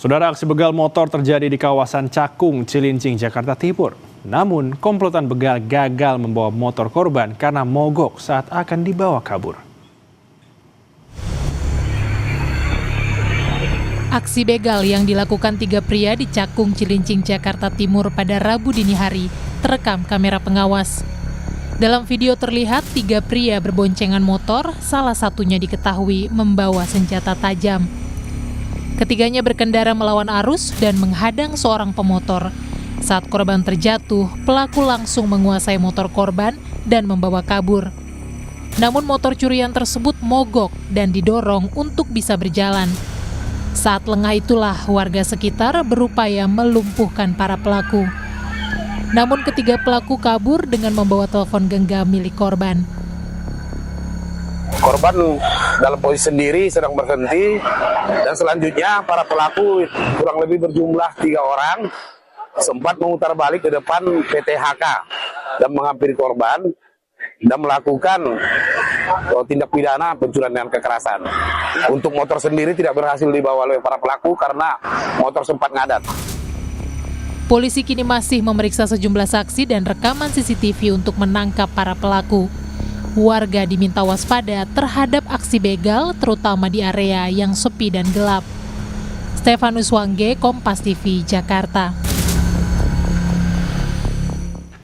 Saudara, aksi begal motor terjadi di kawasan Cakung, Cilincing, Jakarta Timur. Namun, komplotan begal gagal membawa motor korban karena mogok saat akan dibawa kabur. Aksi begal yang dilakukan 3 pria di Cakung, Cilincing, Jakarta Timur pada Rabu dini hari terekam kamera pengawas. Dalam video terlihat 3 pria berboncengan motor, salah satunya diketahui membawa senjata tajam. Ketiganya berkendara melawan arus dan menghadang seorang pemotor. Saat korban terjatuh, pelaku langsung menguasai motor korban dan membawa kabur. Namun motor curian tersebut mogok dan didorong untuk bisa berjalan. Saat lengah itulah warga sekitar berupaya melumpuhkan para pelaku. Namun ketiga pelaku kabur dengan membawa telepon genggam milik korban. Korban dalam posisi sendiri sedang berhenti dan selanjutnya para pelaku kurang lebih berjumlah 3 orang sempat memutar balik ke depan PTHK dan menghampiri korban dan melakukan tindak pidana pencurian dengan kekerasan. Untuk motor sendiri tidak berhasil dibawa oleh para pelaku karena motor sempat ngadat. Polisi kini masih memeriksa sejumlah saksi dan rekaman CCTV untuk menangkap para pelaku. Warga diminta waspada terhadap aksi begal, terutama di area yang sepi dan gelap. Stefanus Wangge, Kompas TV, Jakarta.